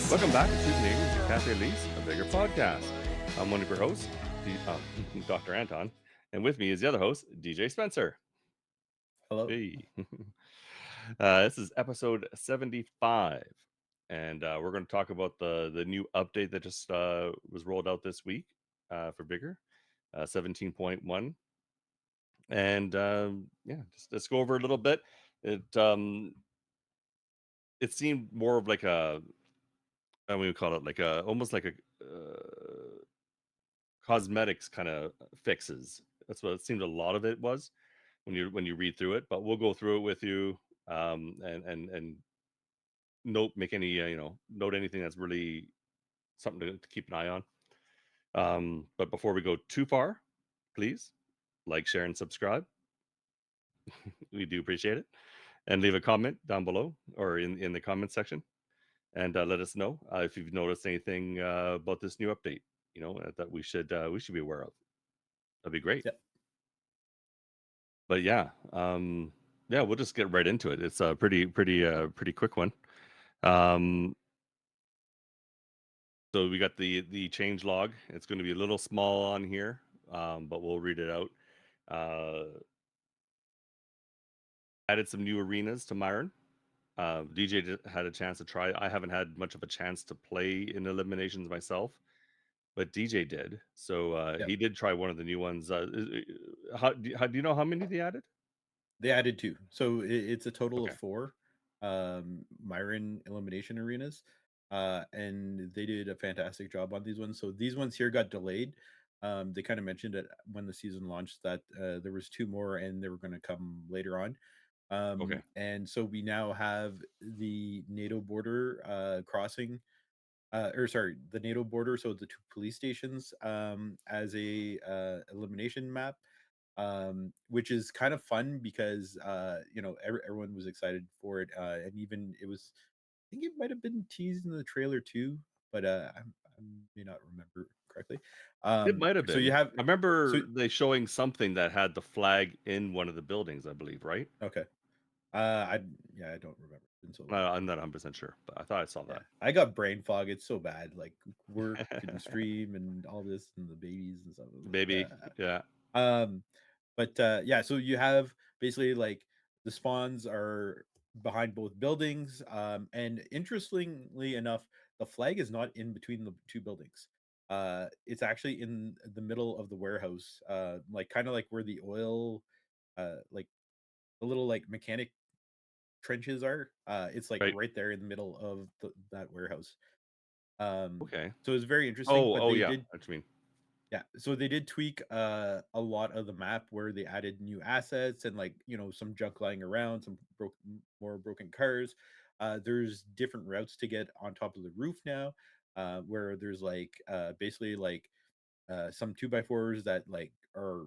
Welcome back to Two Canadians and Kafe Lise, a Vigor podcast. I'm one of your hosts, Dr. Anton, and with me is the other host, DJ Spencer. Hello. Hey. This is episode 75, and we're going to talk about the new update that just was rolled out this week for Vigor, 17.1. And yeah, just let's go over a little bit. It seemed more of like a, I mean, we call it like a almost like a cosmetics kind of fixes. That's what it seemed a lot of it was when you read through it. But we'll go through it with you, and make any note anything that's really something to keep an eye on. But before we go too far, please like, share, and subscribe. We do appreciate it, and leave a comment down below or in the comment section, and let us know if you've noticed anything about this new update. That we should be aware of. That'd be great. Yeah. But yeah, we'll just get right into it. It's a pretty quick one. Um, so we got the change log. It's going to be a little small on here, but we'll read it out. Added some new arenas to Myron. DJ had a chance to try. I haven't had much of a chance to play in eliminations myself, but DJ did. So Yeah. he did try one of the new ones. How do you know how many they added? They added two. So it's a total of Okay. four Myron Elimination Arenas. And they did a fantastic job on these ones. So these ones here got delayed. They kind of mentioned it when the season launched that there was two more and they were going to come later on. Okay. And so we now have the NATO border crossing or sorry, the NATO border, so the two police stations as a elimination map, which is kind of fun because everyone was excited for it, and even it was, I think it might have been teased in the trailer too, but I may not remember correctly. It might have So you been. have I so remember they showing something that had the flag in one of the buildings, I believe, right? okay, I yeah, I don't remember. It's been so long. I'm not 100% sure, but I thought I saw Yeah, that. I got brain fog. It's so bad. Like work and stream and all this and the babies and stuff. I was like, Maybe, yeah. Um, but yeah, so you have basically like the spawns are behind both buildings. And interestingly enough, the flag is not in between the two buildings. It's actually in the middle of the warehouse, like kind of like where the oil, like the little like mechanic trenches are. It's like Right. right there in the middle of that warehouse. Um, Okay. so it's very interesting, Oh, but oh they yeah. did What you mean? yeah, so they did tweak a lot of the map where they added new assets and like some junk lying around, some more broken cars. There's different routes to get on top of the roof now, where there's like basically like some two by fours that like are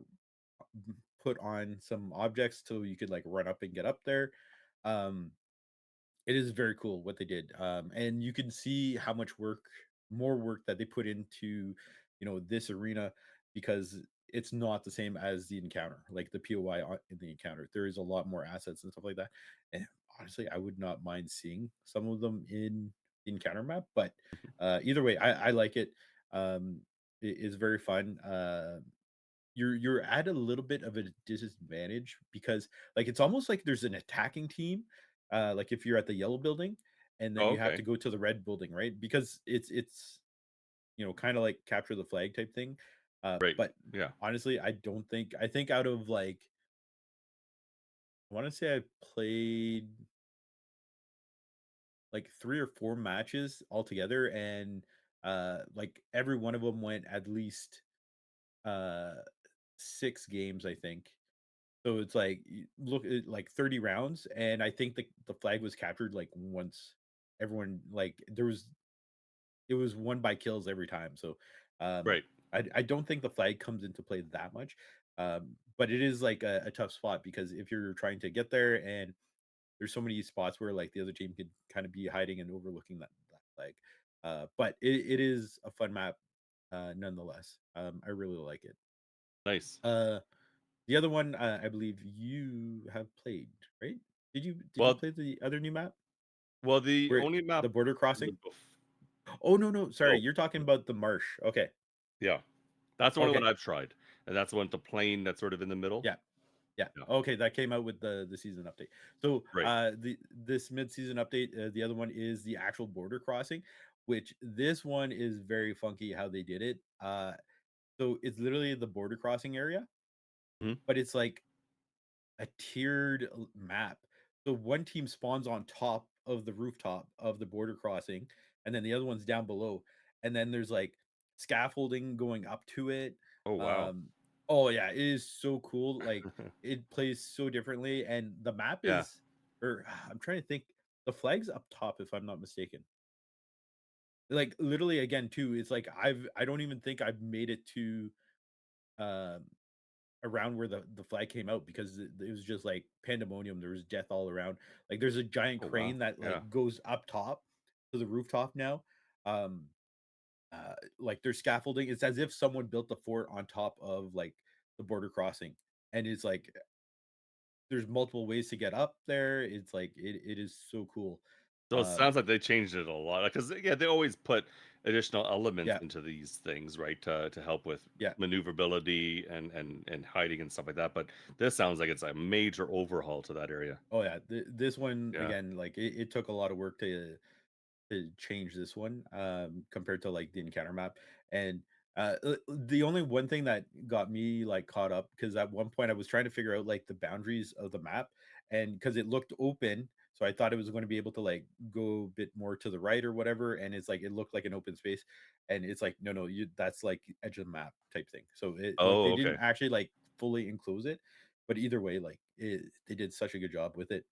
put on some objects so you could like run up and get up there. Um, it is very cool what they did, and you can see how much more work that they put into, this arena because it's not the same as the encounter, like the POI in the encounter. There is a lot more assets and stuff like that, and honestly, I would not mind seeing some of them in the encounter map. But either way, I like it. It is very fun. You're at a little bit of a disadvantage because like it's almost like there's an attacking team, like if you're at the yellow building and then Oh, you have to okay. go to the red building, right? Because it's kind of like capture the flag type thing. Right. But Yeah. honestly, I think out of like, I want to say I played like 3 or 4 matches altogether, and like every one of them went at least uh 6 games, I think. So it's like look at like 30 rounds, and I think the flag was captured like once. Everyone like it was won by kills every time. So Right. I don't think the flag comes into play that much. But it is like a tough spot because if you're trying to get there and there's so many spots where like the other team could kind of be hiding and overlooking that flag. But it is a fun map nonetheless. I really like it. Nice. Uh the other one, I believe you have played, right? Did you Well, play the other new map the where only map the border the crossing? bef- Oh, no, no, sorry, Oh, you're talking about the marsh. Okay, yeah. That's the only one okay, I've tried, and that's the one with the plane that's sort of in the middle. yeah. Yeah. Yeah, Okay, that came out with the season update. So, right. the this mid-season update, the other one is the actual border crossing, which this one is very funky how they did it. So it's literally the border crossing area, Mhm. but it's like a tiered map. So one team spawns on top of the rooftop of the border crossing, and then the other one's down below. And then there's like scaffolding going up to it. Oh, wow. Um, oh yeah, it is so cool. Like it plays so differently, and the map Yeah. is, or I'm trying to think, the flag's up top if I'm not mistaken. Like literally again too, it's like I don't even think I've made it to um around where the flag came out because it was just like pandemonium. There was death all around. Like there's a giant Oh, wow. crane that Yeah. like goes up top to the rooftop now. Um, like there's scaffolding. It's as if someone built the fort on top of like the border crossing, and it's like there's multiple ways to get up there. It's like it is so cool. So it Um, sounds like they changed it a lot because yeah, they always put additional elements yeah, into these things, right, to help with yeah. maneuverability and hiding and stuff like that. But this sounds like it's a major overhaul to that area. Oh yeah. This one Yeah. again, like it took a lot of work to change this one compared to like the encounter map. And the only one thing that got me like caught up because at one point I was trying to figure out like the boundaries of the map, and because it looked open, so I thought it was going to be able to like go a bit more to the right or whatever, and it's like it looked like an open space, and it's like no, no, you that's like edge of the map type thing. So it like Oh, they didn't okay. actually like fully enclose it, but either way, like they did such a good job with it.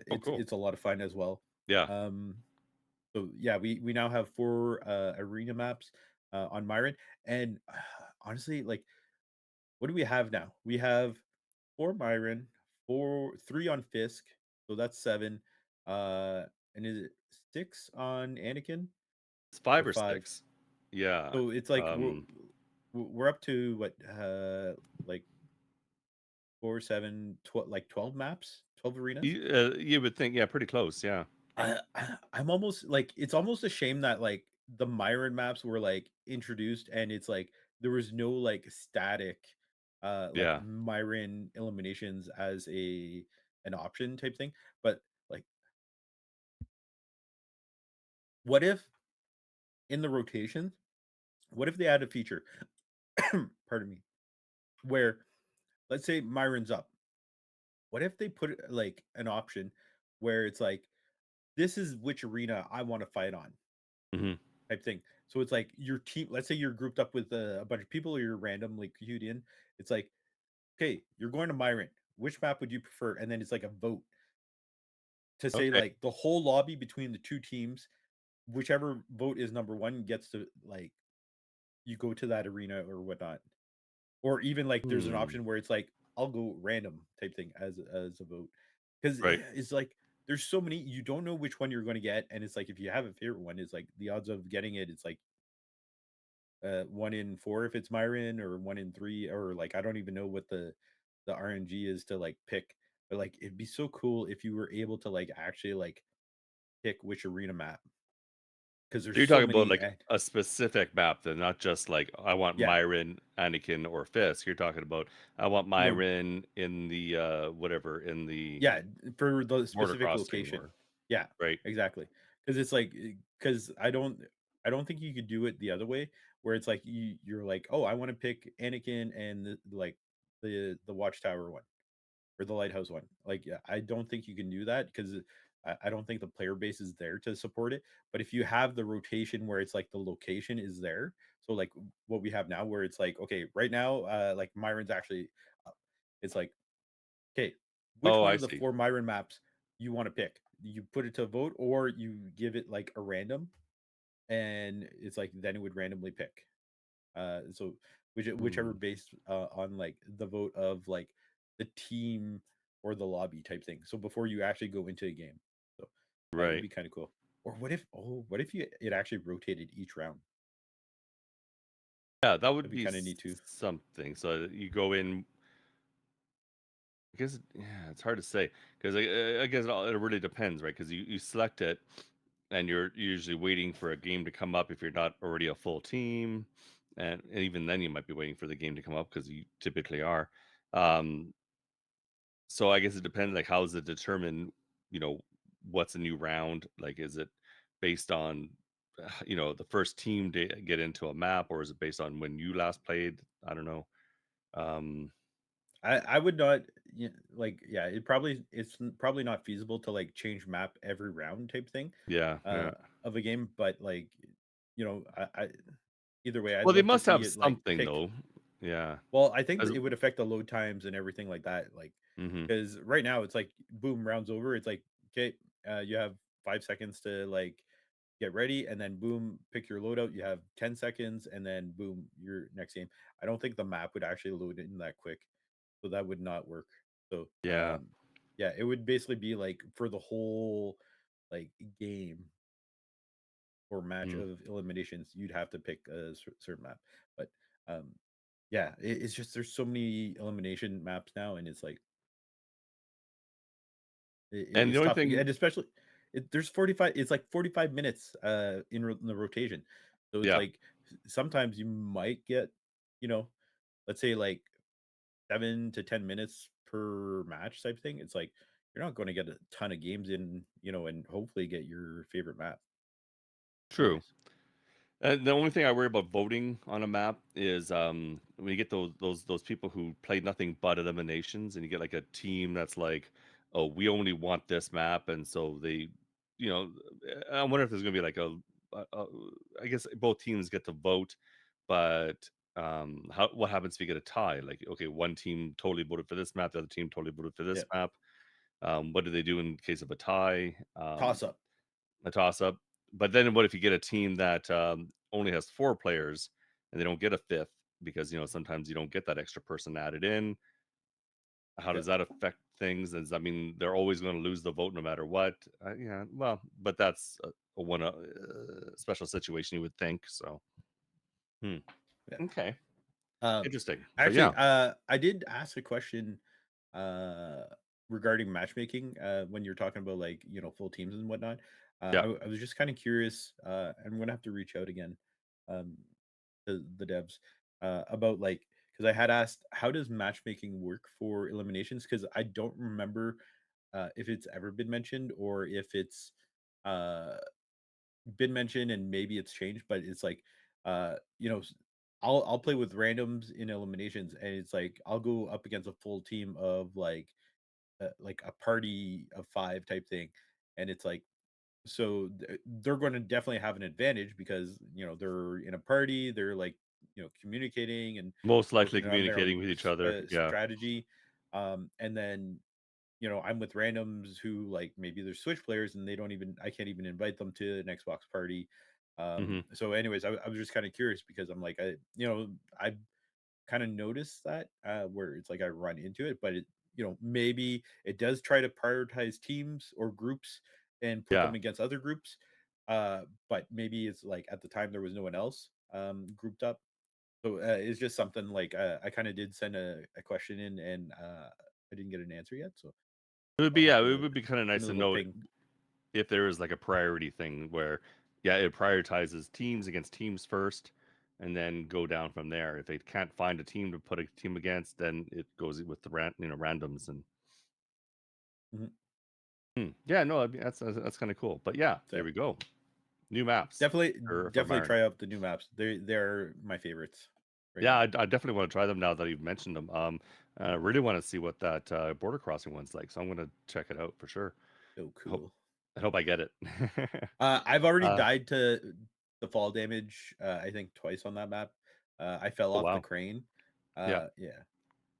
Oh, cool. It's a lot of fun as well. Yeah. um so yeah, we now have 4 arena maps on Myron, and honestly, like, what do we have now? We have 4 Myron, 3 on Fisk, so that's 7. Uh, and is it 6 on Anakin It's or 5 or 5? 6. Yeah. So it's like Um, we're up to what like 4, 7, 12, like 12 maps, 12 arenas. you would think, yeah, pretty close. Yeah. I'm almost like it's almost a shame that like the Myron maps were like introduced and it's like there was no like static like Yeah. Myron eliminations as a an option type thing. But like what if in the rotation, what if they had a feature, pardon me, where let's say Myron's up. What if they put like an option where it's like this is which arena I want to fight on Mhm. type thing. So it's like your team. Let's say you're grouped up with a bunch of people, or you're randomly queued in. It's like, okay, you're going to Myron. Which map would you prefer? And then it's like a vote to say Okay. like the whole lobby between the two teams. Whichever vote is number one gets to like you go to that arena or whatnot. Or even like there's an Hmm. option where it's like I'll go random type thing as a vote because Right. it's like there's so many you don't know which one you're going to get, and it's like if you have a favorite one, it's like the odds of getting it. It's like 1 in 4 if it's Myron or 1 in 3 or, like, I don't even know what the RNG is to, like, pick, but, like, it'd be so cool if you were able to, like, actually, like, pick which arena map because So there's you're so talking about many like and a specific map then, not just like I want yeah, Myron, Anakin, or Fisk. You're talking about I want no, Myron in the whatever in the yeah, for the border specific crossing location. or Yeah, right. exactly. Because it's like, because I don't think you could do it the other way where it's like you're like, "Oh, I wanna pick Anakin and like, the Watchtower one." Or the lighthouse one. Like, yeah, I don't think you can do that because I don't think the player base is there to support it. But if you have the rotation where it's like the location is there, so like what we have now, where it's like, okay, right now, like Myron's actually up. It's like, okay, which Oh, one I of the see. 4 Myron maps you want to pick? You put it to a vote, or you give it like a random, and it's like then it would randomly pick. So whichever Hmm. based on like the vote of like the team or the lobby type thing. So before you actually go into a game, so that would Right. be kind of cool. Or what if you it actually rotated each round? Yeah, that would That'd be be kind of neat too. something. So you go in. I guess yeah, it's hard to say because I guess it really depends, right? Because you select it and you're usually waiting for a game to come up if you're not already a full team, and even then you might be waiting for the game to come up because you typically are. Um, so I guess it depends. Like, how is it determined? You know, what's a new round? Like, is it based on the first team to get into a map, or is it based on when you last played? I don't know. Um, I would not like yeah, probably not feasible to like change map every round type thing yeah, uh yeah. of a game, but like I either way I'd Well, they love to must see have it like something pick. though. Yeah. Well, I think As, it would affect the load times and everything like that, like hmm because right now it's like boom, rounds over. It's like okay, you have 5 seconds to like get ready, and then boom, pick your loadout. You have 10 seconds, and then boom, your next game. I don't think the map would actually load in that quick, so that would not work. So Yeah. yeah, it would basically be like for the whole like game or match Mm. of eliminations, you'd have to pick a certain map. But um, yeah, it's just there's so many elimination maps now, and it's like And the it's only tough, thing, and especially there's 45. It's like 45 minutes in the rotation, so it's yeah, like sometimes you might get you know let's say like 7 to 10 minutes per match type thing. It's like you're not going to get a ton of games in, and hopefully get your favorite map. true. Anyways, The only thing I worry about voting on a map is when you get those people who play nothing but eliminations, and you get like a team that's like, oh, we only want this map, and so they, you know, I wonder if there's gonna be like a, a I guess both teams get to vote, but how what happens if you get a tie? Like, okay, one team totally voted for this map, the other team totally voted for yeah, this map. What do they do in case of a tie? toss up. A toss up. But then what if you get a team that only has 4 players and they don't get a fifth because sometimes you don't get that extra person added in? How Yeah, does that affect things? Does that mean they're always going to lose the vote no matter what? Yeah, well, but that's a one special situation you would think. So, hmm. yeah. Okay, Um, interesting. But actually, yeah, I did ask a question uh regarding matchmaking when you're talking about like full teams and whatnot. yeah. I was just kind of curious. I'm gonna have to reach out again um to the devs about like because I had asked how does matchmaking work for eliminations because I don't remember if it's ever been mentioned or if it's uh been mentioned and maybe it's changed, but it's like, uh, you know, s- I'll play with randoms in eliminations, and it's like I'll go up against a full team of like a party of five type thing, and it's like they're going to definitely have an advantage because they're in a party, they're like communicating and Most likely working on their own communicating with each other. Yeah. strategy, and then I'm with randoms who like maybe they're Switch players and I can't even invite them to an Xbox party. hmm So anyways, I was just kind of curious because I'm like I kind of noticed that where it's like I run into it, but it maybe it does try to prioritize teams or groups and put Yeah. them against other groups. But maybe it's like at the time there was no one else grouped up. So it's just something like I kind of did send a question in and I didn't get an answer yet. So It would be, I'll have yeah, it to would be kind of send nice a to little know ping. if there is like a priority thing where, yeah, it prioritizes teams against teams first and then go down from there. If they can't find a team to put a team against, then it goes with the randoms. And Mhm. yeah, no, I mean, that's kind of cool. But yeah, there So we go. New maps definitely for definitely Marin. try out the new maps. They're my favorites right Yeah, now. I definitely want to try them now that you've mentioned them. I really want to see what that border crossing one's like, so I'm gonna check it out for sure. So I hope cool. I hope I get it. I've already uh, died to the fall damage. I think twice on that map. I fell oh off the wow, crane. yeah. Yeah.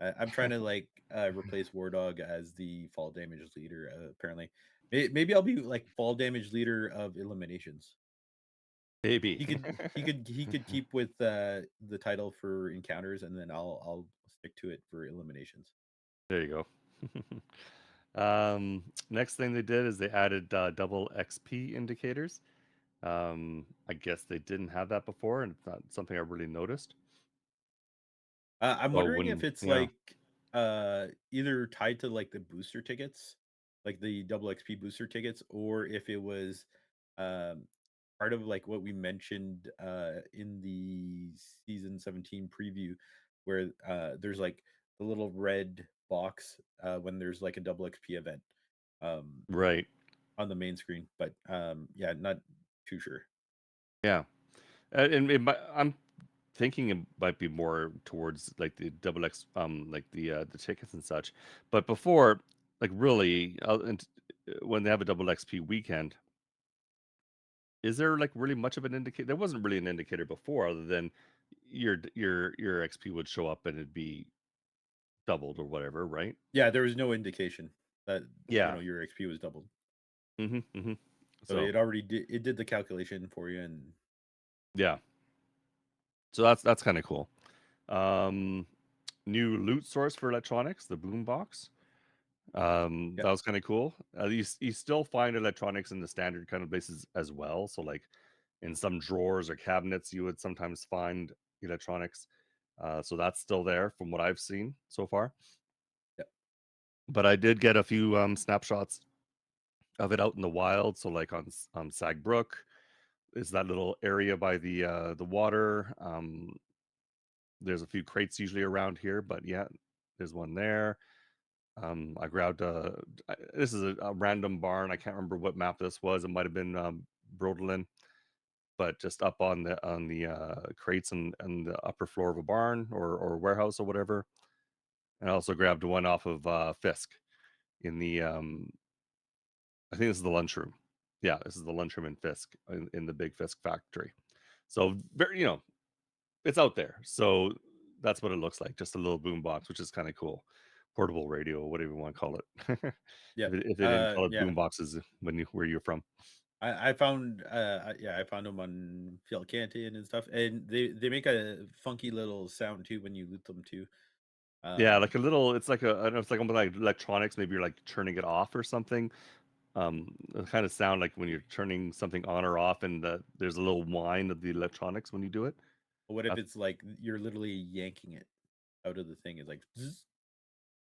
I'm trying to like replace War Dog as the fall damage leader. Apparently, maybe I'll be like fall damage leader of eliminations. Maybe. He could keep with the title for encounters, and then I'll stick to it for eliminations. There you go. Next thing they did is they added double XP indicators. I guess they didn't have that before, and it's not something I really noticed. I'm So wondering if when, it's yeah, like either tied to like the booster tickets, like the double XP booster tickets, or if it was um, part of like what we mentioned in the season 17 preview, where there's like the little red box when there's like a double XP event um, Right. on the main screen. But yeah, not too sure. Yeah. And I'm thinking it might be more towards like the double X, like the tickets and such. But before, like really, when they have a double XP weekend, is there like really much of an indicator? There wasn't really an indicator before, other than your XP would show up and it'd be doubled or whatever, right? Yeah, there was no indication that Yeah. your XP was doubled. Hmm. So So it did the calculation for you, and yeah, so that's kind of cool. Um, New loot source for electronics, the boom box. yeah, That was kind of cool. You still find electronics in the standard kind of places as well. So like in some drawers or cabinets, you would sometimes find electronics. So that's still there from what I've seen so far. yeah, But I did get a few snapshots of it out in the wild. So like on Sag Brook is that little area by the water. There's a few crates usually around here, but yeah, there's one there. I grabbed this is a random barn. I can't remember what map this was. It might have been Brodelin, but just up on the crates and the upper floor of a barn or warehouse or whatever. And I also grabbed one off of Fisk in the I think this is the lunchroom. Yeah, this is the lunchroom in Fisk in the big Fisk factory. So very, it's out there. So that's what it looks like. Just a little boom box, which is kind of cool. Portable radio, whatever you want to call it. yeah. If they didn't call it Yeah. boom boxes when you where you're from. I found yeah, I found them on Phil Canton and stuff, and they make a funky little sound too when you loot them too. Yeah, like Um, a little, it's like I don't know, it's like almost like electronics. Maybe you're like turning it off or something. It kind of sound like when you're turning something on or off, and there's a little whine of the electronics when you do it. what if That's it's like you're literally yanking it out of the thing? It's like zzz,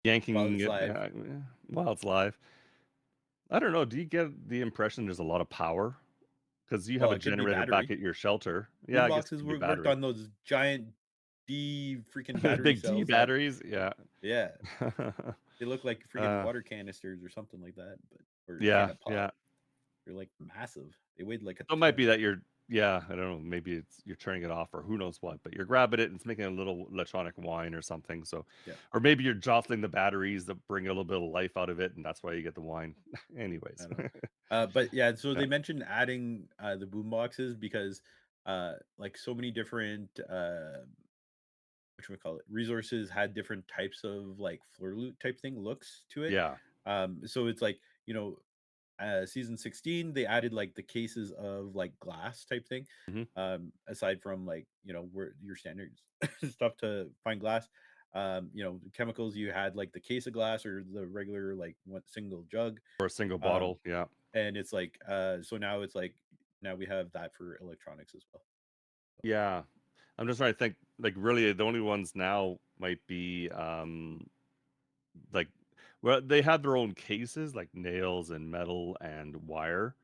while yanking it's it live. while it's live. I don't know. Do you get the impression there's a lot of power? Because you have Well, a it could be generator back battery. at your shelter. Yeah, Boom I guess it boxes could be worked battery. on those giant D freaking battery Big D cells that batteries. Yeah. yeah, they look like freaking uh, water canisters or something like that, but or yeah, Kenna pop. yeah. They're like massive. They weighed like a So it might be ton. that yeah, I don't know. Maybe it's you're turning it off or who knows what, but you're grabbing it and it's making a little electronic whine or something. So, Yeah. or maybe you're jostling the batteries that bring a little bit of life out of it, and that's why you get the whine. I Anyways, don't know. But yeah, so yeah, they mentioned adding the boom boxes because like so many different what we call it resources had different types of like floor loot type thing looks to it. yeah, So it's like, season 16 they added like the cases of like glass type thing. hmm Aside from like, where your standards stuff to find glass. Chemicals you had like the case of glass or the regular like one single jug. or a single Um, bottle. Yeah, and it's like so now it's like now we have that for electronics as well. yeah. I'm just trying to think. Like, really, the only ones now might be like, well, they have their own cases, like nails and metal and wire.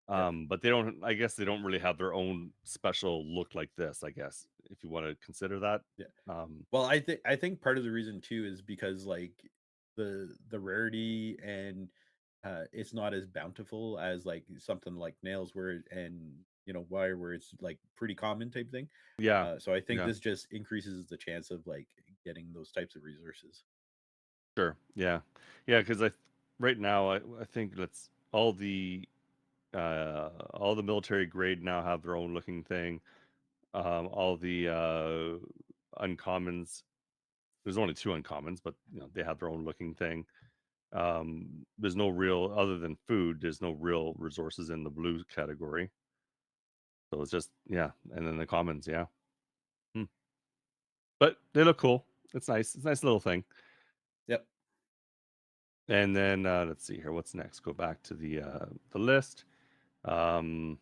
Yeah, But they don't. I guess they don't really have their own special look like this. I guess if you want to consider that. yeah. Um, Well, I think part of the reason too is because like the rarity and it's not as bountiful as like something like nails and wire where it's like pretty common type thing. yeah, So I think yeah, this just increases the chance of like getting those types of resources. sure, yeah, yeah. Because right now I think that's all the military grade now have their own looking thing. All the uncommons. There's only two uncommons, but they have their own looking thing. There's no real other than food. There's no real resources in the blue category. So it's just yeah, and then the commons, yeah. Hmm. But they look cool. It's nice. It's a nice little thing. Yep. And then let's see here. What's next? Go back to the list. Um,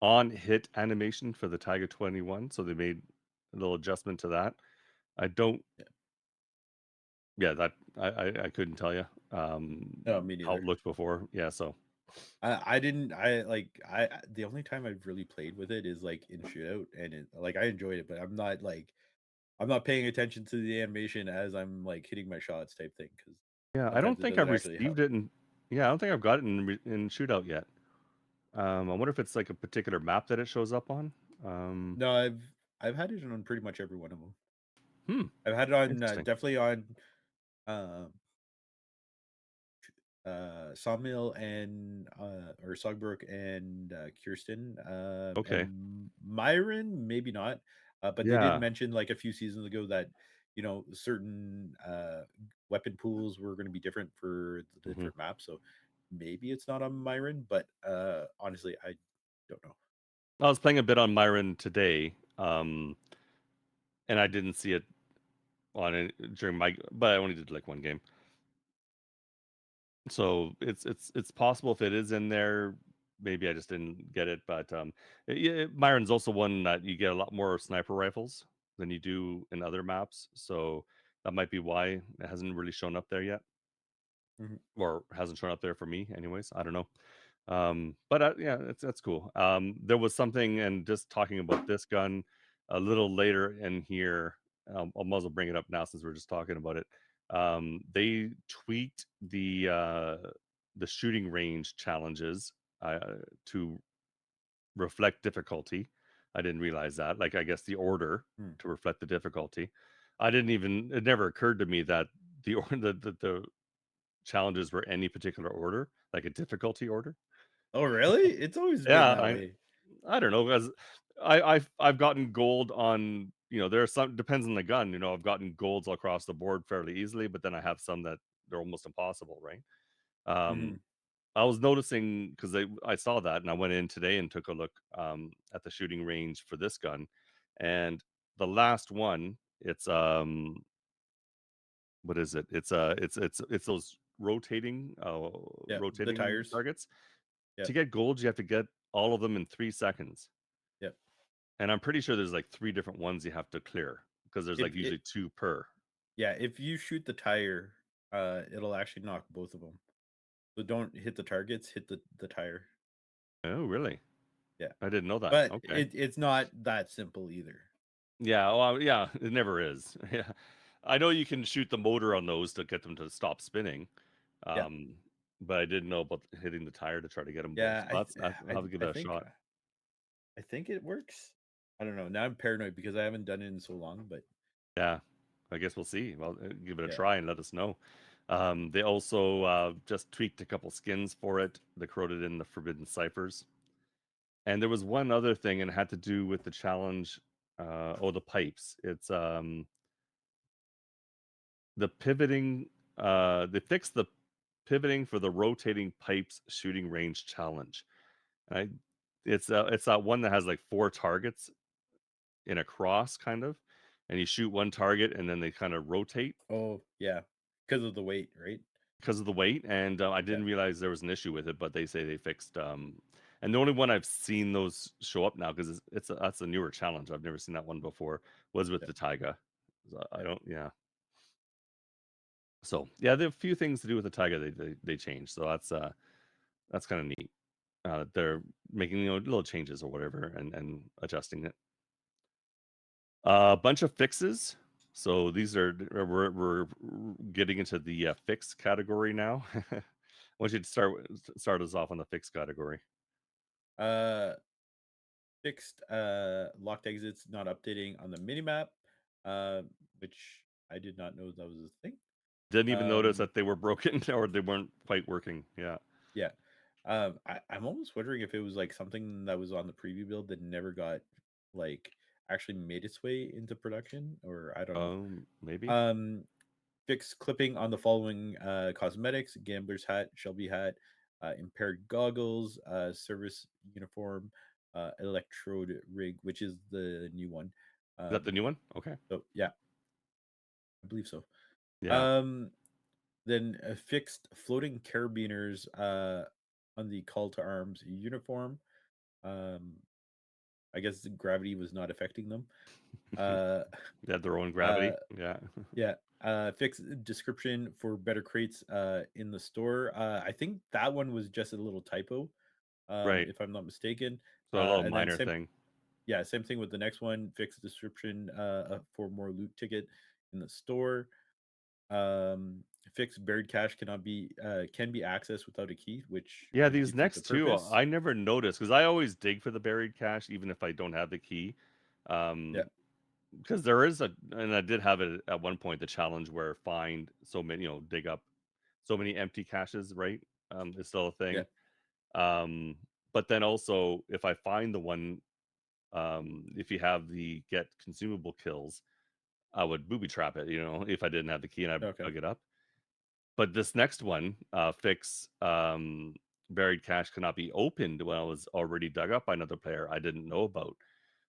on hit animation for the Tiger 21. So they made a little adjustment to that. I don't. Yeah. Yeah, that I couldn't tell you No, me how it neither. looked before. Yeah, so I didn't I like the only time I've really played with it is like in Shootout, and like I enjoyed it, but I'm not paying attention to the animation as I'm like hitting my shots type thing because Yeah, I sometimes don't it think doesn't I've actually received help. it in. Yeah, I don't think I've got it in Shootout yet. I wonder if it's like a particular map that it shows up on. Um, No, I've had it on pretty much every one of them. hmm, I've had it on interesting. definitely on um Sawmill and or Sogbrook and Kirsten, Okay. and Myron, maybe not. But they did Yeah. mention like a few seasons ago that certain weapon pools were going to be different for the Hmm. different maps. So maybe it's not on Myron, but honestly, I don't know. I was playing a bit on Myron today, and I didn't see it on it during my, but I only did like one game. So it's possible if it is in there, maybe I just didn't get it. But yeah, Myron's also one that you get a lot more sniper rifles than you do in other maps. So that might be why it hasn't really shown up there yet, Mhm. or hasn't shown up there for me, anyways. I don't know. But yeah, that's cool. There was something, and just talking about this gun a little later in here, I might as well bring it up now since we're just talking about it. They tweaked the shooting range challenges to reflect difficulty. I didn't realize that. Like, I guess the order Hmm. to reflect the difficulty. I didn't even. It never occurred to me that the challenges were any particular order, like a difficulty order. Oh, really? It's always been Yeah, that way. I don't know, because I've gotten gold on, there are some, depends on the gun, I've gotten golds across the board fairly easily, but then I have some that they're almost impossible, right? Um, Hmm. I was noticing because I saw that and I went in today and took a look at the shooting range for this gun, and the last one, it's what is it? It's those Yeah, the rotating tires. targets. Yeah, To get gold, you have to get all of them in 3 seconds. yeah. And I'm pretty sure there's like 3 different ones you have to clear, because there's like If it usually 2 per. Yeah, if you shoot the tire, it'll actually knock both of them. So don't hit the targets, hit the tire. Oh, really? Yeah. I didn't know that. But Okay. it's not that simple either. Yeah, well, yeah, it never is. Yeah. I know you can shoot the motor on those to get them to stop spinning, Yeah. um, but I didn't know about hitting the tire to try to get them both. Yeah, Well, that's I'll have to give that a shot. I think it works. I don't know. Now I'm paranoid because I haven't done it in so long, but Yeah, I guess we'll see. Well, give it a yeah. try and let us know. They also just tweaked a couple skins for it. They corroded in the Forbidden Ciphers. And there was one other thing, and it had to do with the challenge. The pipes. It's the pivoting. They fixed the pivoting for the rotating pipes shooting range challenge. And it's that one that has like 4 targets in a cross, kind of, and you shoot one target, and then they kind of rotate Oh, yeah. Because of the weight, right? because of the weight. And I Yeah. didn't realize there was an issue with it, but they say they fixed. And the only one I've seen those show up now, because that's a newer challenge. I've never seen that one before. Was with Yeah. the Taiga. So I Yeah. don't. Yeah. So yeah, there are a few things to do with the Taiga they changed. So that's kind of neat. They're making little changes or whatever, and adjusting it. A bunch of fixes. So these are we're getting into the fix category now. I want you to start us off on the fix category. Uh Fixed locked exits not updating on the minimap, uh, which I did not know that was a thing. Didn't even notice Um that they were broken or they weren't quite working. Yeah. Yeah. I'm almost wondering if it was like something that was on the preview build that never got like actually made its way into production, or I don't know. Maybe. Um, Fix clipping on the following cosmetics: gambler's hat, Shelby hat, impaired goggles, service uniform, electrode rig, which is the new one. Is that the Um, new one? Okay. so yeah, I believe so. Yeah. Um, then fixed floating carabiners on the call to arms uniform. Um, I guess the gravity was not affecting them. Uh, They had their own uh, gravity. Yeah. yeah. Fix description for better crates in the store. I think that one was just a little typo, Right. if I'm not mistaken. So a little And then minor thing. same thing with the next one. Fix description for more loot ticket in the store. Um, Fix buried cache cannot be can be accessed without a key, which Yeah, these defeat the next two, purpose. I never noticed because I always dig for the buried cache, even if I don't have the key. Yeah. Because there is a, and I did have it at one point, the challenge where find so many, dig up so many empty caches, right? Is still a Yeah. thing. Um, but then also, if I find the one, if you have the get consumable kills, I would booby trap it, if I didn't have the key and I Okay. dug it up. But this next one, fix buried cache cannot be opened when I was already dug up by another player I didn't know about.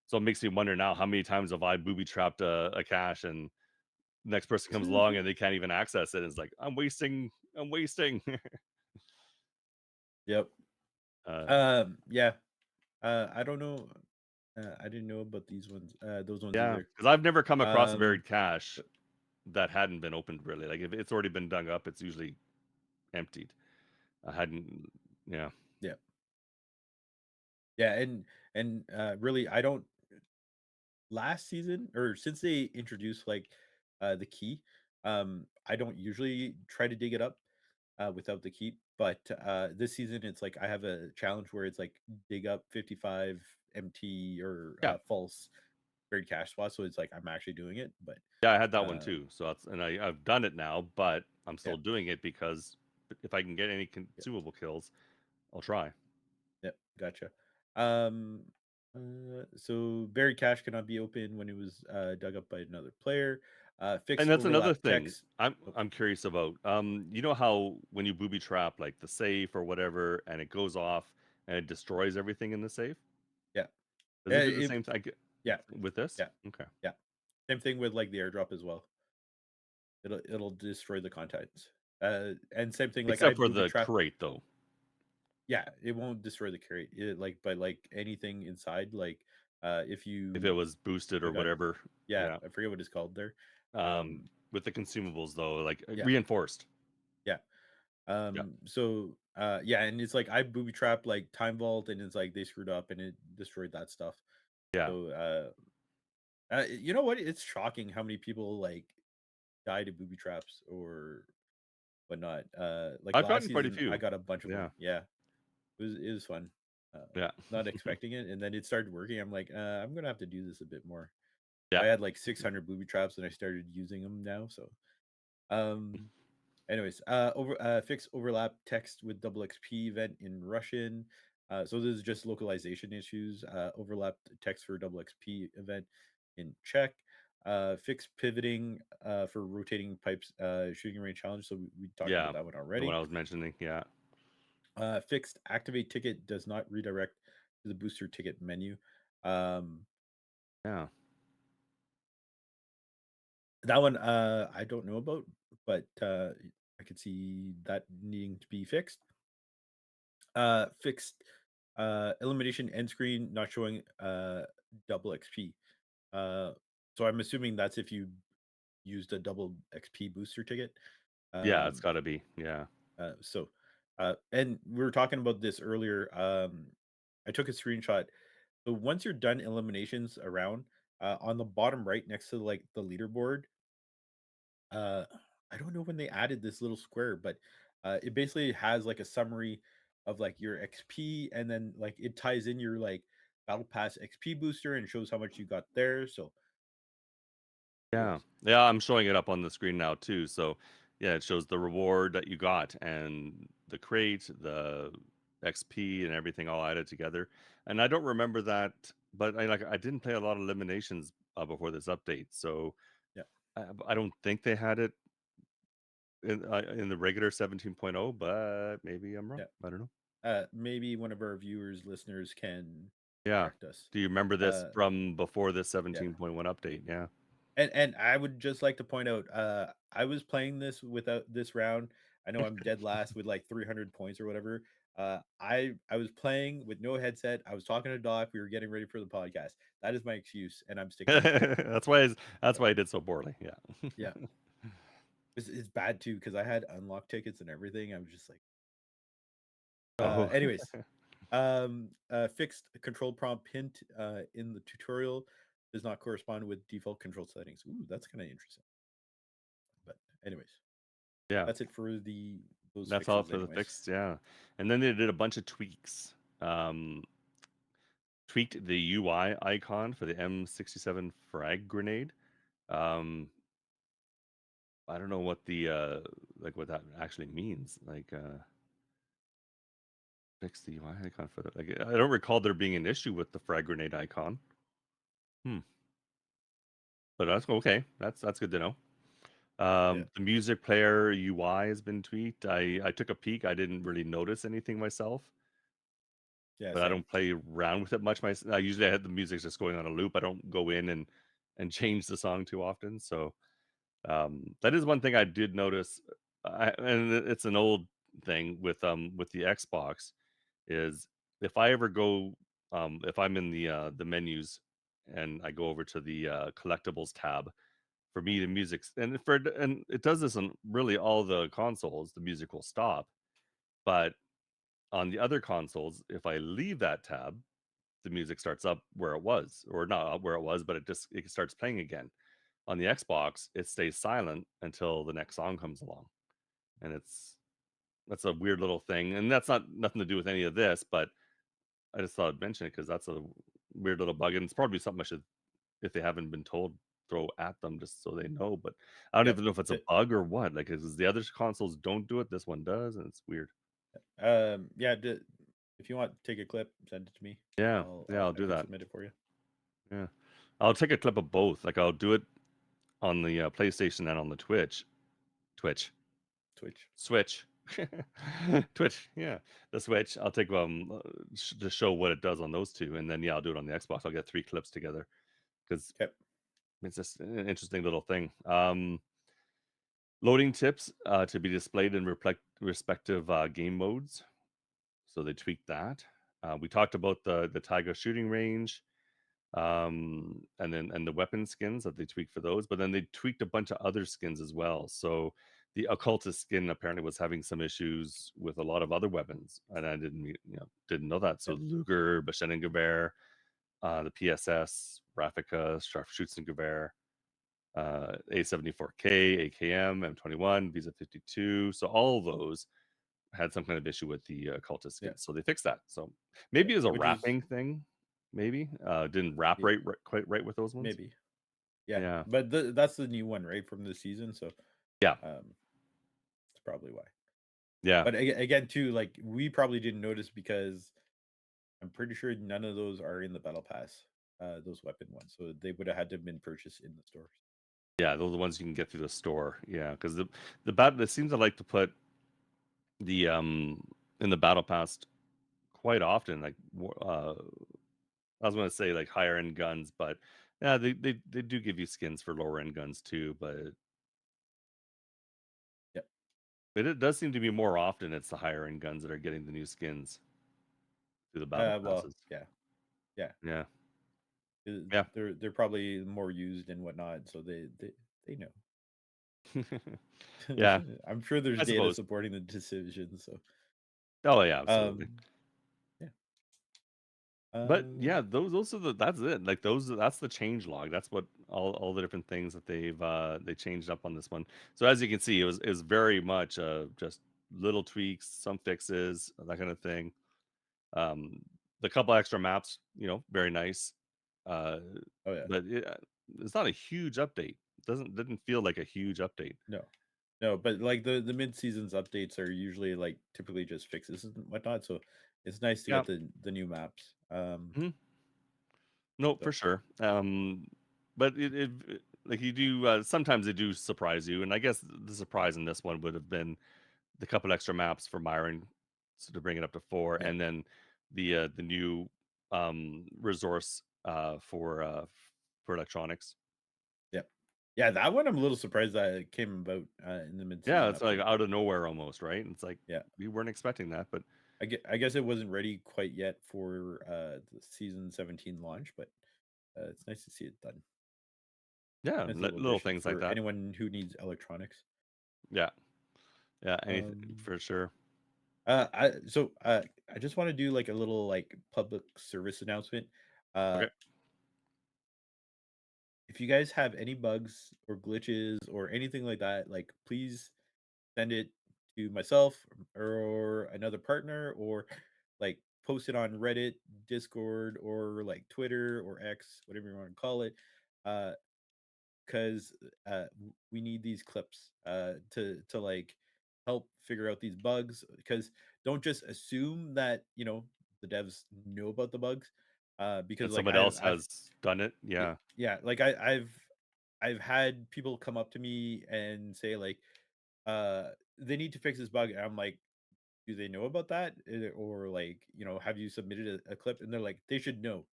So it makes me wonder now how many times have I booby trapped a cache and next person comes along and they can't even access it. And it's like I'm wasting. Yep. uh, Yeah. I don't know. I didn't know about these ones. Those ones yeah, either. because I've never come across a Um. buried cache that hadn't been opened really. Like if it's already been dug up, it's usually emptied. I hadn't, yeah, Yeah. Yeah. And really, I don't. Last season or since they introduced like the key, I don't usually try to dig it up without the key. But this season, it's like I have a challenge where it's like dig up 55 MT or yeah, false buried cache spots. So it's like I'm actually doing it. But yeah. I had that one uh, too. So that's and I've done it now, but I'm yeah, still doing it because if I can get any yeah, consumable kills, I'll try. yeah, gotcha. Um, so buried cache cannot be opened when it was dug up by another player. Fix And that's another overlap thing text. I'm Oh, I'm curious about. You know how when you booby trap like the safe or whatever, and it goes off and it destroys everything in the safe? yeah, Does it do the it, same thing yeah, with this? yeah, Okay. yeah. Same thing with like the airdrop as well. It'll destroy the contents. And same thing like I Except for booby the trapped. crate though. Yeah, it won't destroy the crate. Like but like anything inside, like if If it you was boosted or forgot, whatever. yeah, Yeah. I forget what it's called there. Um, Um, with the consumables though, like yeah, reinforced. yeah. Yeah. So yeah, and it's like I booby trapped like Time Vault, and it's like they screwed up and it destroyed that stuff. Yeah. So you know what? It's shocking how many people like die to booby traps or whatnot. Like I've last gotten quite a season, I few. got a bunch of them. Yeah. Yeah, it was fun. Yeah. Not expecting it, and then it started working. I'm like, I'm gonna have to do this a bit more. Yeah. I had like 600 booby traps, and I started using them now. So, um, anyways, fix overlap text with double XP event in Russian. So this is just localization issues. Overlap text for double XP event in Czech. Fix pivoting for rotating pipes shooting range challenge. So we talked about Yeah. that one The one already. I was mentioning. Yeah. Fixed activate ticket does not redirect to the booster ticket menu. Um, Yeah. that one I don't know about, but I could see that needing to be fixed. Fixed elimination end screen not showing double XP. Uh, so I'm assuming that's if you used a double XP booster ticket. Yeah, it's Um, gotta be. Yeah. so and we were talking about this earlier. I took a screenshot. So once you're done eliminations around, on the bottom right next to like the leaderboard, uh, I don't know when they added this little square, but it basically has like a summary of like your XP, and then like it ties in your like battle pass XP booster and shows how much you got there. So, Yeah. anyways, Yeah, I'm showing it up on the screen now too. So, yeah, it shows the reward that you got and the crate, the XP and everything all added together. And I don't remember that, but I didn't play a lot of eliminations before this update. So, yeah, I don't think they had it in the regular 17.0, but maybe I'm wrong. yeah. I don't know. Maybe one of our viewers, listeners can Yeah. correct us. Do you remember this Uh, from before this yeah. 17.1 update? Yeah. And I would just like to point out, I was playing this without this round. I know I'm dead last with like 300 points or whatever. I was playing with no headset. I was talking to Doc. We were getting ready for the podcast. That is my excuse, and I'm sticking to it. That's So why I did so poorly. Yeah. yeah, it's bad too because I had unlock tickets and everything. I was just like, Oh. anyways, fixed control prompt hint in the tutorial does not correspond with default control settings. Ooh, that's kind of interesting. But anyways, Yeah. that's it for the those That's all fixes. for the Anyways, fix. Yeah. And then they did a bunch of tweaks. Um, Tweaked the UI icon for the M67 frag grenade. Um, I don't know what the like what that actually means. Like fix the UI icon for that. Like I don't recall there being an issue with the frag grenade icon. Hmm. But that's okay. That's good to know. yeah, The music player UI has been tweaked. I took a peek. I didn't really notice anything myself, yeah, but I same. don't play around with it much. I usually I had the music just going on a loop. I don't go in and change the song too often. So that is one thing I did notice, and it's an old thing with the Xbox is if I ever go if I'm in the menus and I go over to the collectibles tab, for me the music's and it does this on really all the consoles, the music will stop. But on the other consoles, if I leave that tab, the music starts up where it was, or not up where it was, but it starts playing again. On the Xbox, it stays silent until the next song comes along, and that's a weird little thing, and that's not nothing to do with any of this, but I just thought I'd mention it because that's a weird little bug, and it's probably something I should, if they haven't been told, throw at them just so they know. But I don't Yep. even know if it's a bug or what. Like, because the other consoles don't do it, this one does, and it's weird. Yeah. If you want, take a clip, send it to me. Yeah, yeah, I'll I do can that. submit it for you. Yeah, I'll take a clip of both. Like, I'll do it on the PlayStation and on the Twitch, Twitch. Switch. Twitch, yeah, the Switch. I'll take to show what it does on those two, and then yeah, I'll do it on the Xbox. I'll get three clips together because Okay. it's just an interesting little thing. Loading tips to be displayed in respective game modes. So they tweaked that. We talked about the Taiga shooting range, and the weapon skins that they tweaked for those. But then they tweaked a bunch of other skins as well. So the occultist skin apparently was having some issues with a lot of other weapons, and I didn't know that. So Yep. Luger, Maschinengewehr, the PSS, Raffica, Scharfschützengewehr, A74K, AKM, M21, Visa 52. So all of those had some kind of issue with the occultist Yeah. skin. So they fixed that. So Yeah. maybe it's a Which is wrapping thing. Maybe didn't wrap yeah, right quite right with those ones. maybe. Yeah. Yeah, But that's the new one, right, from this season. So yeah, um, that's probably why. yeah, But again, too, like we probably didn't notice because I'm pretty sure none of those are in the battle pass. Those weapon ones, so they would have had to have been purchased in the stores. yeah. Those are the ones you can get through the store. Yeah, because the bat it seems to like to put the in the battle pass quite often. Like I was going to say like higher end guns, but yeah, they do give you skins for lower end guns too. But Yep. it does seem to be more often it's the higher end guns that are getting the new skins through the battle Well, passes. yeah, yeah. Yeah, yeah. They're probably more used and whatnot, so they know. Yeah, I'm sure there's I data suppose. supporting the decision. So, Oh yeah, absolutely. um, yeah. But yeah, Um, those are that's it. Like that's the change log. That's what all the different things that they changed up on this one. So as you can see, it was very much just little tweaks, some fixes, that kind of thing. Um, the couple extra maps, very nice. Uh, oh yeah, but it's not a huge update. Didn't feel like a huge update. no, no, but like the mid seasons updates are usually like typically just fixes and whatnot. So it's nice to Yeah. get the new maps. Mhm. No, So for sure. But like you do sometimes they do surprise you, and I guess the surprise in this one would have been the couple extra maps for Myron, so to bring it up to four, yeah, and then the new resource for electronics. yeah, yeah. That one I'm a little surprised that it came about in the mid Yeah, season it's like update. out of nowhere almost, right? It's like Yeah, we weren't expecting that, but I guess it wasn't ready quite yet for the season 17 launch, but it's nice to see it done. Yeah, Nice little little addition things like for that. anyone who needs electronics. Yeah, yeah, anything Um, for sure. I just want to do like a little like public service announcement. Uh, Okay. if you guys have any bugs or glitches or anything like that, like please send it to myself or another partner, or like post it on Reddit, Discord, or like Twitter or X, whatever you want to call it. Uh, because we need these clips to like help figure out these bugs. Because don't just assume that the devs know about the bugs. Because And like someone else has done it. Yeah. yeah, like I've had people come up to me and say like they need to fix this bug, and I'm like, do they know about that? Or like, have you submitted a clip? And they're like, they should know.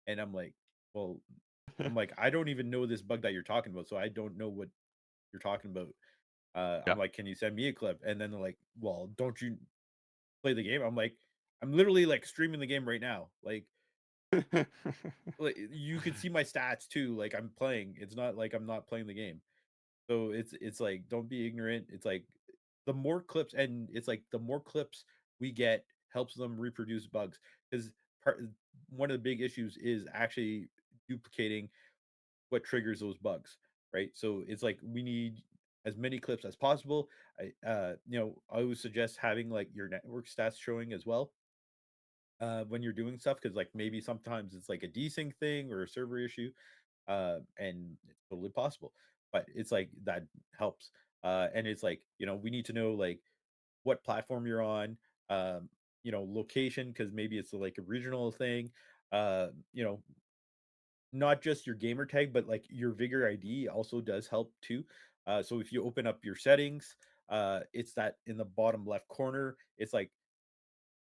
And I'm like, well, I'm like, I don't even know this bug that you're talking about, so I don't know what you're talking about. Yeah. I'm like, can you send me a clip? And then they're like, well, don't you play the game? I'm like, I'm literally like streaming the game right now. Like you could see my stats too. Like I'm playing. It's not like I'm not playing the game. So it's like, don't be ignorant. It's like the more clips, and it's like the more clips we get helps them reproduce bugs, because part one of the big issues is actually duplicating what triggers those bugs, right? So it's like we need as many clips as possible. I always suggest having like your network stats showing as well when you're doing stuff, because like maybe sometimes it's like a desync thing or a server issue, and it's totally possible. But it's like that helps, and it's like we need to know like what platform you're on, location, because maybe it's like a regional thing, uh, you know, not just your gamer tag, but like your Vigor ID also does help too. So if you open up your settings, it's that in the bottom left corner. It's like,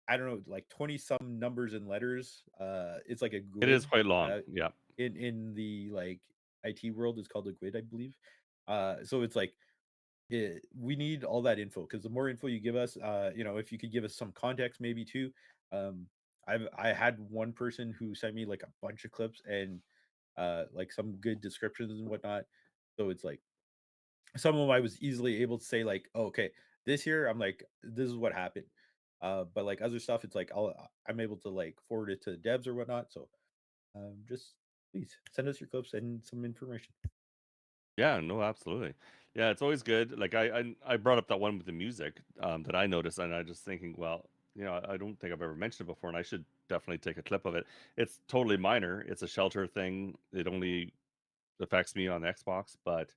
I don't know, like 20 some numbers and letters. It's like a It is GUID. quite long. Uh, Yeah. in the like IT world, it's called a GUID, I believe. So it's like we need all that info, because the more info you give us, if you could give us some context maybe too. Um, I had one person who sent me like a bunch of clips and like some good descriptions and whatnot. So it's like some of them I was easily able to say like, oh, okay, this here, I'm like, this is what happened. But like other stuff, it's like I'm able to like forward it to the devs or whatnot. So just please send us your clips and some information. Yeah, no, absolutely. Yeah, it's always good. Like I brought up that one with the music that I noticed, and I just thinking, well, I don't think I've ever mentioned it before, and I should definitely take a clip of it. It's totally minor. It's a shelter thing. It only affects me on Xbox, but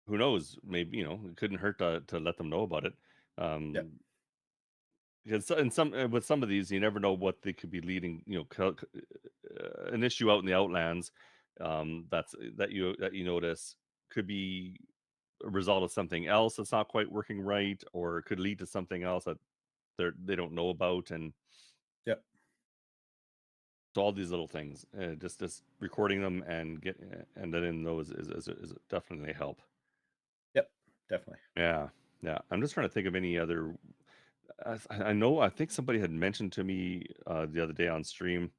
who knows? Maybe it couldn't hurt to let them know about it. Yeah, Um, because in some with some of these, you never know what they could be leading. An issue out in the outlands that you notice could be a result of something else that's not quite working right, or it could lead to something else that they don't know about, and yeah, so all these little things, just recording them and then in those is definitely a help. yep, definitely. Yeah, yeah. I'm just trying to think of any other. I know I think somebody had mentioned to me the other day on stream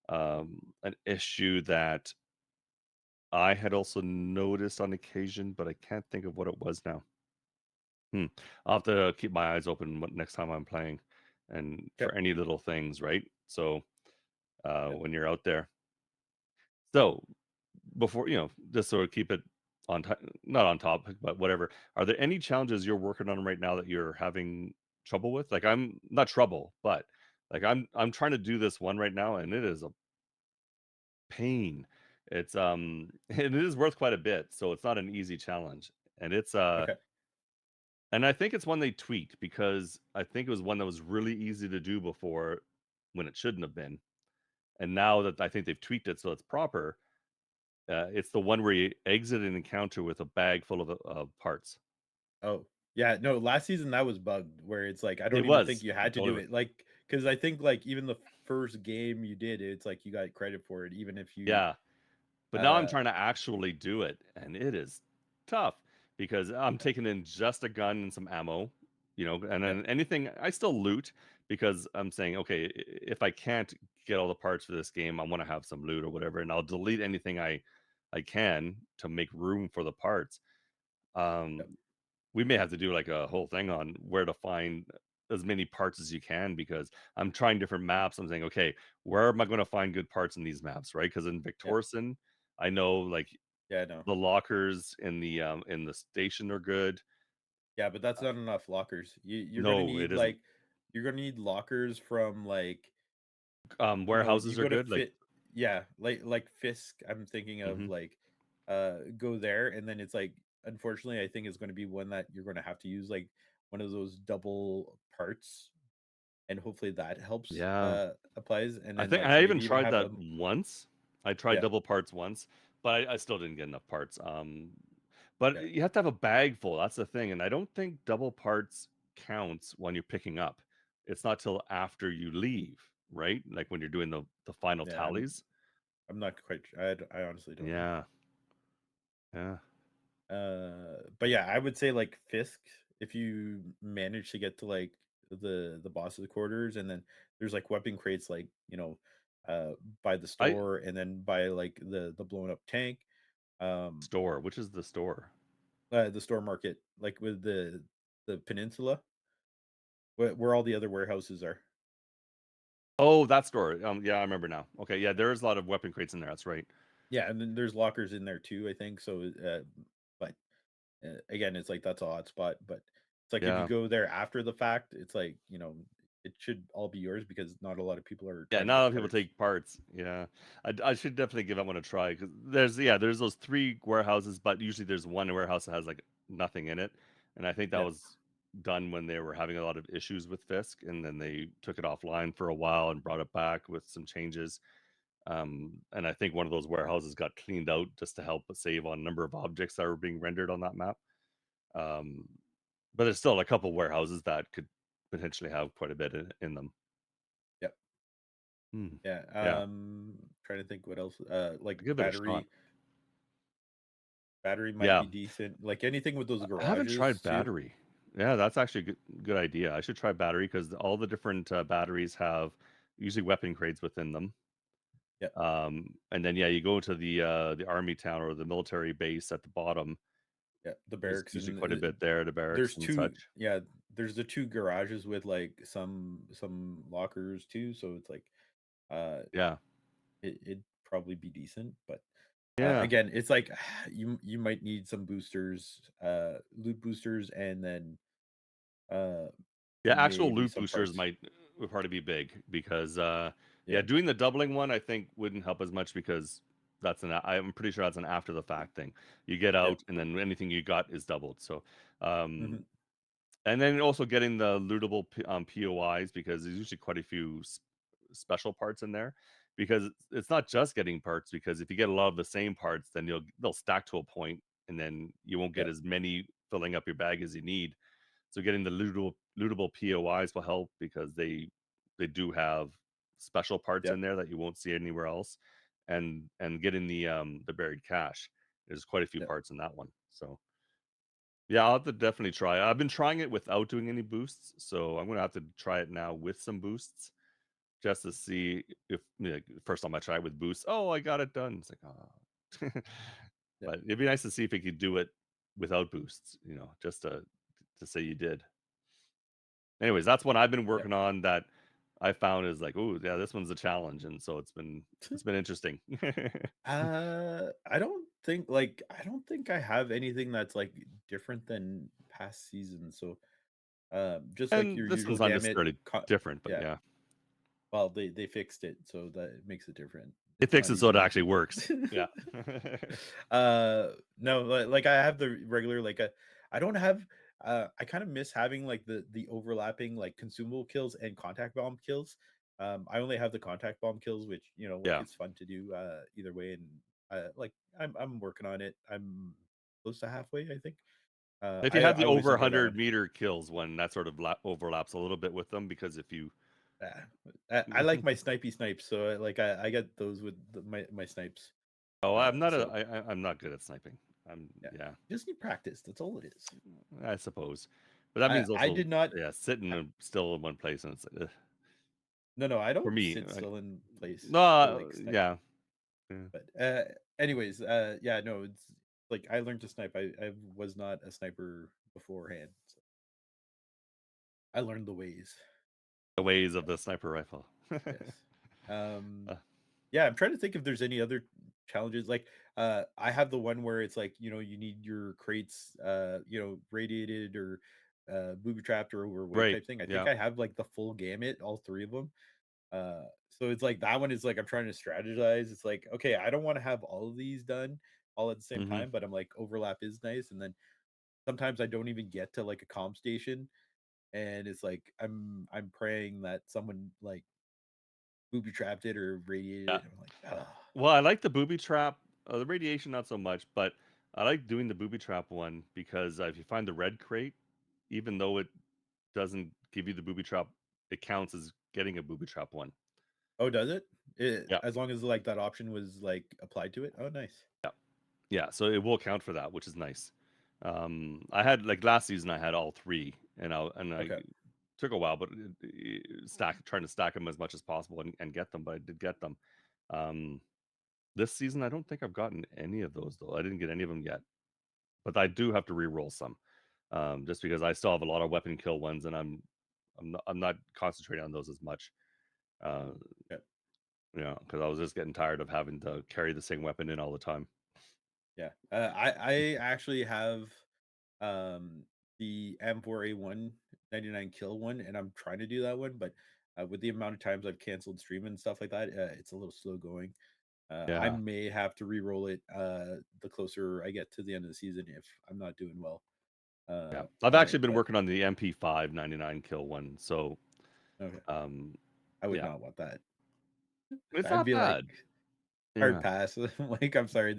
an issue that I had also noticed on occasion, but I can't think of what it was now. Hmm. I'll have to keep my eyes open next time I'm playing, and for Yep, any little things, right? So yep. when you're out there, so before just sort of keep it on top, not on topic, but whatever. Are there any challenges you're working on right now that you're having trouble with? Like I'm not trouble, but like I'm trying to do this one right now, and it is a pain. It's and it is worth quite a bit, so it's not an easy challenge. And Okay. and I think it's one they tweaked because I think it was one that was really easy to do before when it shouldn't have been. And now that I think they've tweaked it so it's proper, it's the one where you exit an encounter with a bag full of parts. Oh, yeah, no, last season that was bugged where it's like, I It don't even think was. you It had to do totally was. it, like, because I think, like, even the first game you did, it's like you got credit for it, even if you, Yeah. But now I'm uh trying to actually do it, and it is tough because I'm taking in just a gun and some ammo, and yep, then anything I still loot, because I'm saying, okay, if I can't get all the parts for this game, I want to have some loot or whatever, and I'll delete anything I can to make room for the parts. Um, Yep. we may have to do like a whole thing on where to find as many parts as you can, because I'm trying different maps. I'm saying, okay, where am I going to find good parts in these maps, right? Because in Yep. Victorson, I know like Yeah, I know. the lockers in the station are good. Yeah, but that's not enough lockers. You're gonna No, it need isn't. like you're gonna need lockers from like you Warehouses are go to good. Like, fit yeah, like Fisk. I'm thinking of mhm. like go there and then it's like unfortunately I think it's gonna be one that you're gonna have to use like one of those double parts and hopefully that helps Yeah, applies and I then think like I even maybe even tried have that them. once. I tried Yeah, double parts once, but I still didn't get enough parts. But yeah, you have to have a bag full. That's the thing, and I don't think double parts counts when you're picking up. It's not till after you leave, right? Like when you're doing the final yeah. tallies. I'm not quite I honestly don't know. Yeah, yeah. But yeah, I would say like Fisk, if you manage to get to like the boss's quarters, and then there's like weapon crates like uh by the I store, and then by like the blown up tank, um, store. Which is the store? the store market, like with the peninsula, where all the other warehouses are. Oh, that store. Yeah, I remember now. Okay, yeah, there is a lot of weapon crates in there. That's right. Yeah, and then there's lockers in there too, I think. So, but again, it's like that's a hot spot, but it's like if you Yeah. go there after the fact, it's like, it should all be yours because not a lot of people are Yeah, trying to not a lot get of people parts. take parts. Yeah, I should definitely give that one a try, because there's those three warehouses, but usually there's one warehouse that has like nothing in it, and I think that Yeah, was done when they were having a lot of issues with Fisk, and then they took it offline for a while and brought it back with some changes. And I think one of those warehouses got cleaned out just to help save on number of objects that were being rendered on that map. Um, but there's still a couple warehouses that could potentially have quite a bit in them. yeah, Hmm. yeah. Yeah, Trying to think what else. Like give it a shot. battery might Yeah, be decent. Like anything with those I haven't garages tried too. battery. Yeah, that's actually a good idea. I should try battery, because all the different batteries have usually weapon crates within them. Yeah, And then yeah, you go to the army town or the military base at the bottom. yeah. The There's barracks usually and quite a bit there, the barracks there's and two. such. Yeah, there's the two garages with like some lockers too. So it's like uh Yeah, it'd probably be decent, but yeah, again, it's like you might need some boosters, loot boosters, and then uh yeah. Actual maybe loot some boosters parts. would probably be big, because yeah, Yeah, doing the doubling one I think wouldn't help as much, because I'm pretty sure that's an after the fact thing. You get yep, out and then anything you got is doubled. So hmm, um and then also getting the lootable POIs, because there's usually quite a few special parts in there. Because it's not just getting parts, because if you get a lot of the same parts, then they'll stack to a point, and then you won't get yep, as many filling up your bag as you need. So getting the lootable POIs will help, because they do have special parts in yep, there that you won't see anywhere else. And getting the buried cache, there's quite a few yep. parts in that one. So yeah, I'll have to definitely try. I've been trying it without doing any boosts, so I'm gonna have to try it now with some boosts, just to see if, like, first time I try it with boosts. Oh, I got it done. It's like, oh, Yep. but it'd be nice to see if you could do it without boosts. Just to say you did. Anyways, that's one I've been Yep. working on, that I found is like, oh yeah, this one's a challenge, and so it's been interesting. I don't think I have anything that's like different than past seasons. So just like And your this usual one's not gamut. necessarily different, but Yeah. yeah, Well, they fixed it, so that makes it different. it It's not fixes so it even like actually it did. works. Yeah. No, like I have the regular like I don't have I kind of miss having like the overlapping like consumable kills and contact bomb kills. I only have the contact bomb kills, which like Yeah. it's fun to do either way, and like I'm working on it. I'm close to halfway, I think. If you had I the always over enjoy that one. 100-meter kills one, that sort of overlaps a little bit with them, because if you Yeah. I like my snipey snipes, so like I get those with my snipes. Oh, So I'm not good at sniping. yeah, Yeah, just need practice. That's all it is. I suppose. But that means I also, did not. yeah, sitting still in one place, and it's like, ugh, No, I for don't me. sit still in place to No, like snipe. yeah, yeah. But anyways, yeah, no, it's like I learned to snipe. I was not a sniper beforehand. So I learned the ways. The ways of the sniper rifle. Yes. Um Uh, yeah, I'm trying to think if there's any other challenges. Like I have the one where it's like, you need your crates radiated or booby trapped or overweight right. type thing. I think Yeah. I have like the full gamut, all three of them. So it's like that one is like I'm trying to strategize. It's like, okay, I don't want to have all of these done all at the same Hmm. time, but I'm like overlap is nice. And then sometimes I don't even get to like a comm station, and it's like I'm praying that someone like booby trapped it or radiated Yeah. it. I'm like, oh, Well, I like the booby trap. The radiation, not so much, but I like doing the booby trap one because if you find the red crate, even though it doesn't give you the booby trap, it counts as getting a booby trap one. oh, does it? Yeah. As long as like that option was like applied to it. Oh, nice. Yeah. Yeah. So it will count for that, which is nice. I had like last season, I had all three, and I Okay. took a while, but trying to stack them as much as possible and get them, but I did get them. Um, this season, I don't think I've gotten any of those though. I didn't get any of them yet, but I do have to re-roll some, just because I still have a lot of weapon kill ones, and I'm not concentrating on those as much. Uh, Okay. because I was just getting tired of having to carry the same weapon in all the time. Yeah. I actually have um the M4A1 99 kill one, and I'm trying to do that one, but with the amount of times I've canceled stream and stuff like that, it's a little slow going. I Yeah, may have to re-roll it the closer I get to the end of the season if I'm not doing well yeah. I've on actually it. been But working on the MP5 99 kill one, so okay, um, I would yeah, not want that. it's I'd not be like bad. hard Yeah, pass. Like I'm sorry,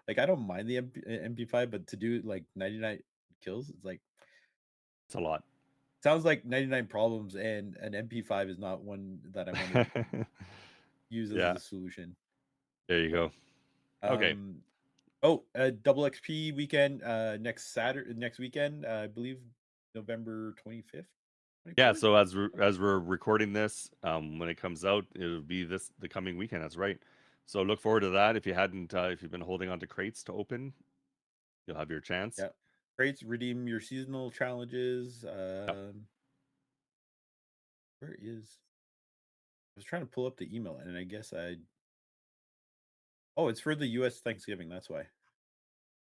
like I don't mind the MP5, but to do like 99 kills, it's like it's a lot. sounds like 99 problems, and an MP5 is not one that I want to use as Yeah, a solution. there you But go. Okay. um oh, double XP weekend next weekend, I believe November 25th, Yeah, 24th. so as we're recording this, when it comes out, it'll be the coming weekend. That's right. So look forward to that. If you've been holding on to crates to open, you'll have your chance. Yeah. Crates, redeem your seasonal challenges. Yeah. Where is I was trying to pull up the email, and I guess oh, it's for the US Thanksgiving, that's why.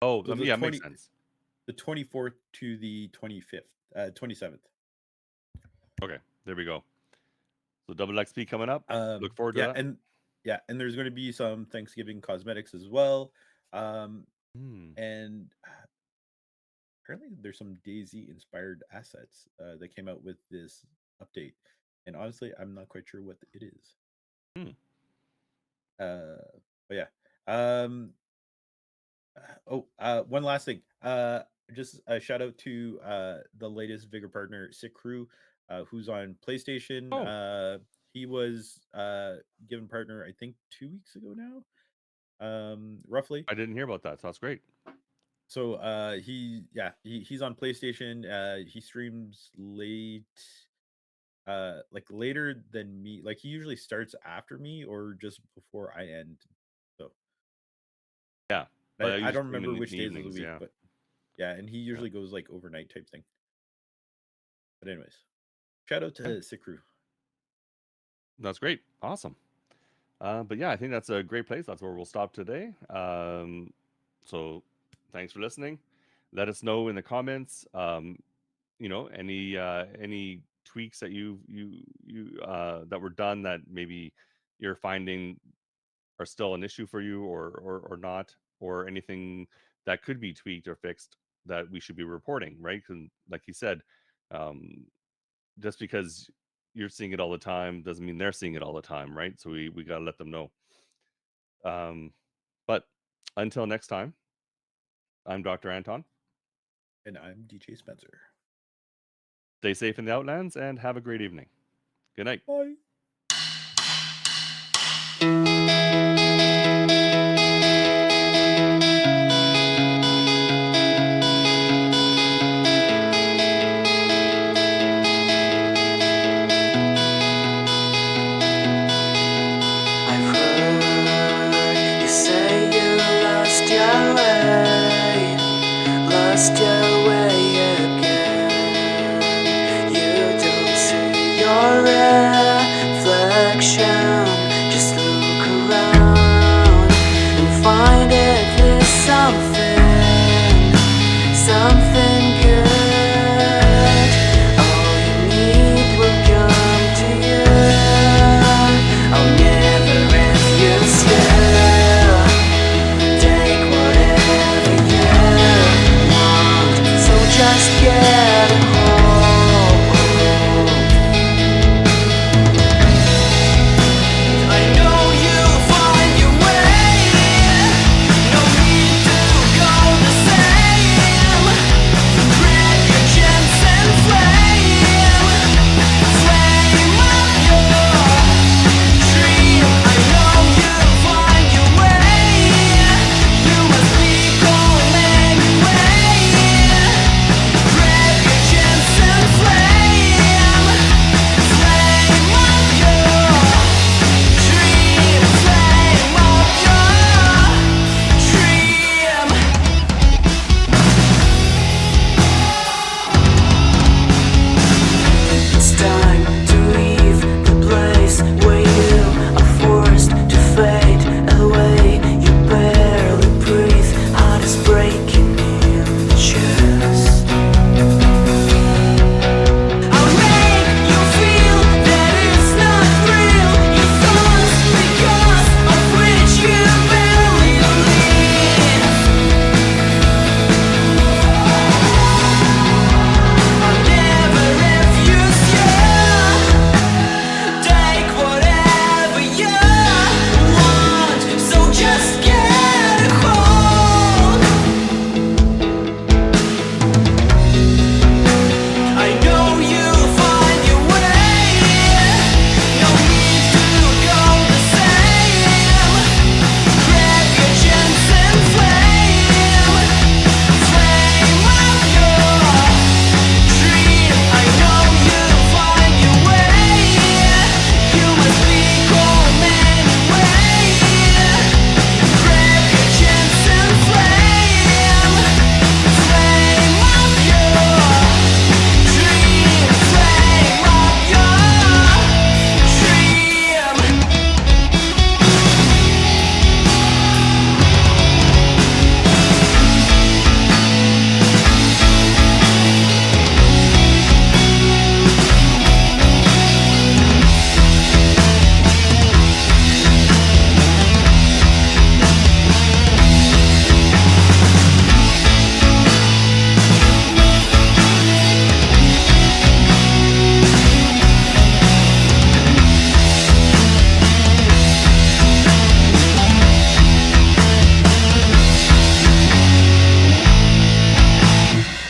Oh, So yeah, makes sense. the 24th to the 25th, 27th. Okay, there we go. So double XP coming up. Look forward to Yeah, that. and there's going to be some Thanksgiving cosmetics as well. Um, Hmm. and apparently there's some Daisy inspired assets that came out with this update. And honestly, I'm not quite sure what it is. Hmm. Uh, but yeah. One last thing. Just a shout out to the latest Vigor partner, Sickrew, who's on PlayStation. Oh, He was given partner, I think, 2 weeks ago now, roughly. I didn't hear about that. So that's great. So he's on PlayStation. He streams late, like later than me. Like he usually starts after me or just before I end. So Yeah, I, but I you don't stream remember in which the days of the evenings. week, Yeah, but yeah, and he yeah, usually goes like overnight type thing. But anyways, shout out to yeah. Sickrew. That's great. Awesome. But yeah, I think that's a great place. That's where we'll stop today. So thanks for listening. Let us know in the comments. Any tweaks that you that were done that maybe you're finding are still an issue for you, or not, or anything that could be tweaked or fixed that we should be reporting, right? 'Cause like you said, um, just because you're seeing it all the time doesn't mean they're seeing it all the time, right? So we got to let them know. Um, but until next time, I'm Dr. Anton. And I'm DJ Spencer. Stay safe in the Outlands and have a great evening. Good night. Bye. direction. Just look around and find at least something good. All you need will come to you. I'll never refuse you. Take whatever you want, so just get a hold. I know you'll find your way. No need to go the same. Grab your chance and flame up your dream. I know you'll find your way. You must be going anyway. Grab your chance and flame up your dream. Flame up your dream. It's time to leave the place where you are forced to fade away. You barely breathe, heart is breaking in the chest. I'll make you feel that it's not real. Your thoughts because of which you barely live. I'll never refuse you. Take whatever you want, so just get a hold. I know you'll find your way. No need to go the same. Grab your chance and flame up your dream. I know you'll find your way. You must be going anyway. Grab your chance and flame up your dream. Flame up your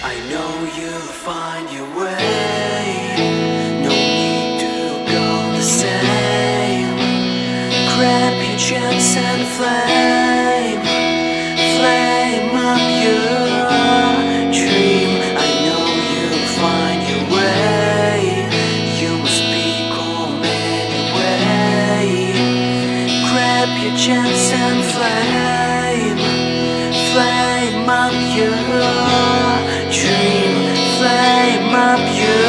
I know you'll find your way. No need to go the same. Grab your chance and flame up your dream. I know you'll find your way. You must be going anyway. Grab your chance and flame up your dream. Flame up your